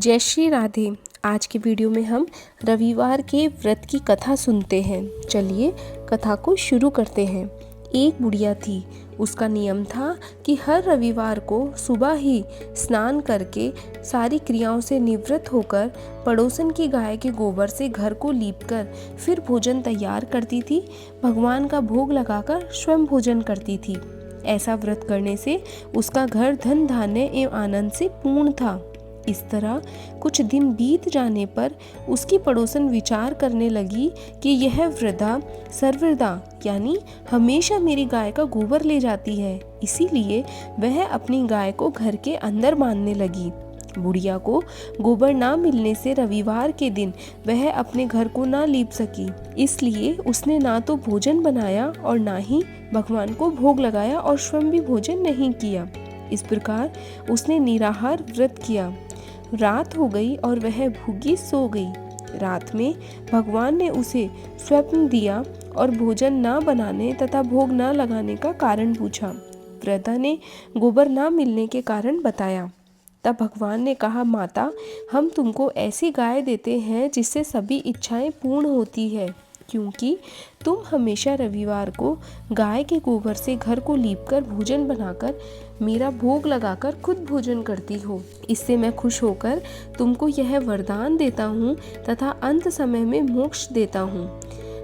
जय श्री राधे। आज के वीडियो में हम रविवार के व्रत की कथा सुनते हैं। चलिए कथा को शुरू करते हैं। एक बुढ़िया थी। उसका नियम था कि हर रविवार को सुबह ही स्नान करके सारी क्रियाओं से निवृत्त होकर पड़ोसन की गाय के गोबर से घर को लीपकर फिर भोजन तैयार करती थी। भगवान का भोग लगाकर स्वयं भोजन करती थी। ऐसा व्रत करने से उसका घर धन धान्य एवं आनंद से पूर्ण था। इस तरह कुछ दिन बीत जाने पर उसकी पड़ोसन विचार करने लगी कि यह वृद्धा सर्वदा यानी हमेशा मेरी गाय का गोबर ले जाती है, इसीलिए वह अपनी गाय को घर के अंदर बांधने लगी। बुढ़िया को गोबर ना मिलने से रविवार के दिन वह अपने घर को ना लीप सकी, इसलिए उसने ना तो भोजन बनाया और ना ही भगवान को भोग लगाया और स्वयं भी भोजन नहीं किया। इस प्रकार उसने निराहार व्रत किया। रात हो गई और वह भूखी सो गई। रात में भगवान ने उसे स्वप्न दिया और भोजन ना बनाने तथा भोग ना लगाने का कारण पूछा। वृद्धा ने गोबर ना मिलने के कारण बताया। तब भगवान ने कहा, माता, हम तुमको ऐसी गाय देते हैं जिससे सभी इच्छाएं पूर्ण होती है, क्योंकि तुम हमेशा रविवार को गाय के गोबर से घर को लीपकर भोजन बनाकर मेरा भोग लगाकर खुद भोजन करती हो। इससे मैं खुश होकर तुमको यह वरदान देता हूँ तथा अंत समय में मोक्ष देता हूँ।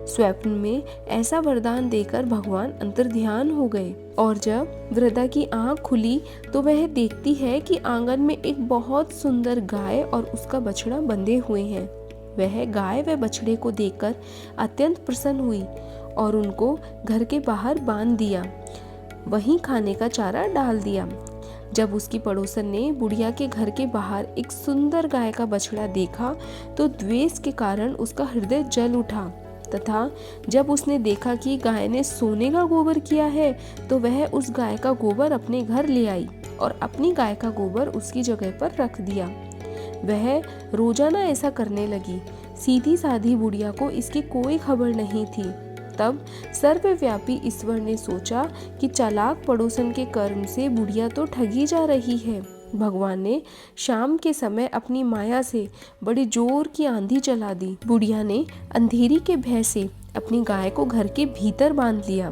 स्वप्न में ऐसा वरदान देकर भगवान अंतर्ध्यान हो गए और जब वृद्धा की आंख खुली तो वह देखती है कि आंगन में एक बहुत सुंदर गाय और उसका बछड़ा बंधे हुए हैं। वह गाय व बछड़े को देखकर अत्यंत प्रसन्न हुई और उनको घर के बाहर बांध दिया, वहीं खाने का चारा डाल दिया। जब उसकी पड़ोसन ने बुढ़िया के घर के बाहर एक सुंदर गाय का बछड़ा देखा तो द्वेष के कारण उसका हृदय जल उठा तथा जब उसने देखा कि गाय ने सोने का गोबर किया है तो वह उस गाय का गोबर अपने घर ले आई और अपनी गाय का गोबर उसकी जगह पर रख दिया। वह रोजाना ऐसा करने लगी। सीधी साधी बुढ़िया को इसकी कोई खबर नहीं थी। तब सर्वव्यापी ईश्वर ने सोचा कि चालाक पड़ोसन के कर्म से बुढ़िया तो ठगी जा रही है। भगवान ने शाम के समय अपनी माया से बड़ी जोर की आंधी चला दी। बुढ़िया ने अंधेरी के भय से अपनी गाय को घर के भीतर बांध लिया।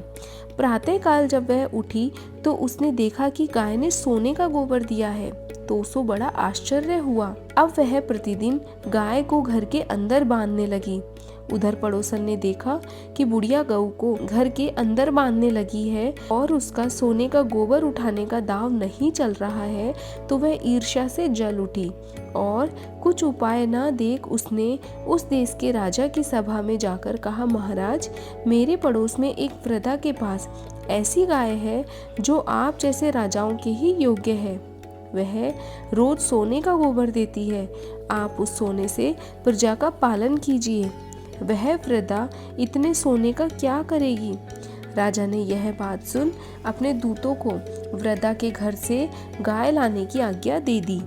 प्रातः काल जब वह उठी तो उसने देखा कि गाय ने सोने का गोबर दिया है, तो उसको बड़ा आश्चर्य हुआ। अब वह प्रतिदिन गाय को घर के अंदर बांधने लगी। उधर पड़ोसन ने देखा कि बुढ़िया गऊ को घर के अंदर बांधने लगी है और उसका सोने का गोबर उठाने का दाव नहीं चल रहा है, तो वह ईर्ष्या से जल उठी और कुछ उपाय न देख उसने उस देश के राजा की सभा में जाकर कहा, महाराज, मेरे पड़ोस में एक वृद्धा के पास ऐसी गाय है जो आप जैसे राजाओं के ही योग्य है। वह रोज सोने का गोबर देती है। आप उस सोने से प्रजा का पालन कीजिए। वह वृद्धा इतने सोने का क्या करेगी? राजा ने यह बात सुन अपने दूतों को वृद्धा के घर से गाय लाने की आज्ञा दे दी।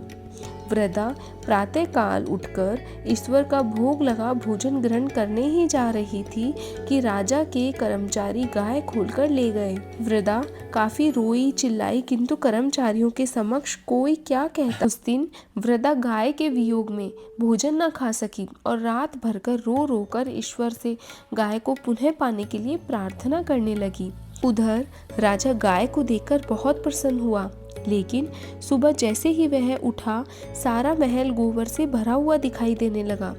वृद्धा प्रातः काल उठकर ईश्वर का भोग लगा भोजन ग्रहण करने ही जा रही थी कि राजा के कर्मचारी गाय खोलकर ले गए। वृद्धा काफी रोई चिल्लाई, किंतु कर्मचारियों के समक्ष कोई क्या कहता। उस दिन वृद्धा गाय के वियोग में भोजन न खा सकी और रात भर कर रो रो कर ईश्वर से गाय को पुनः पाने के लिए प्रार्थना करने लगी। उधर राजा गाय को देखकर बहुत प्रसन्न हुआ, लेकिन सुबह जैसे ही वह उठा सारा महल गोबर से भरा हुआ दिखाई देने लगा।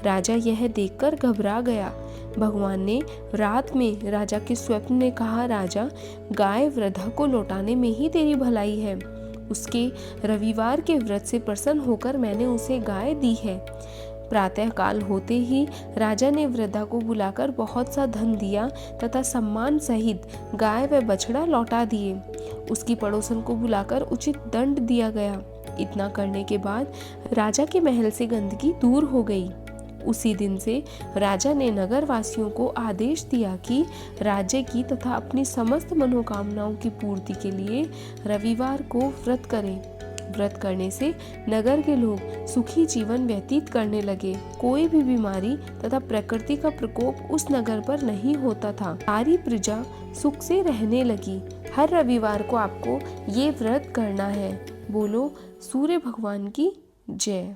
राजा यह देखकर घबरा गया। भगवान ने रात में राजा के स्वप्न में कहा, राजा, गाय वृद्धा को लौटाने में ही तेरी भलाई है। उसके रविवार के व्रत से प्रसन्न होकर मैंने उसे गाय दी है। प्रातः काल होते ही राजा ने वृद्धा को बुलाकर बहुत सा धन दिया तथा सम्मान सहित गाय व बछड़ा लौटा दिए। उसकी पड़ोसन को बुलाकर उचित दंड दिया गया। इतना करने के बाद राजा के महल से गंदगी दूर हो गई। उसी दिन से राजा ने नगर वासियों को आदेश दिया कि राज्य की तथा अपनी समस्त मनोकामनाओं की पूर्ति के लिए रविवार को व्रत करें। व्रत करने से नगर के लोग सुखी जीवन व्यतीत करने लगे। कोई भी बीमारी तथा प्रकृति का प्रकोप उस नगर पर नहीं होता था। सारी प्रजा सुख से रहने लगी। हर रविवार को आपको ये व्रत करना है। बोलो सूर्य भगवान की जय।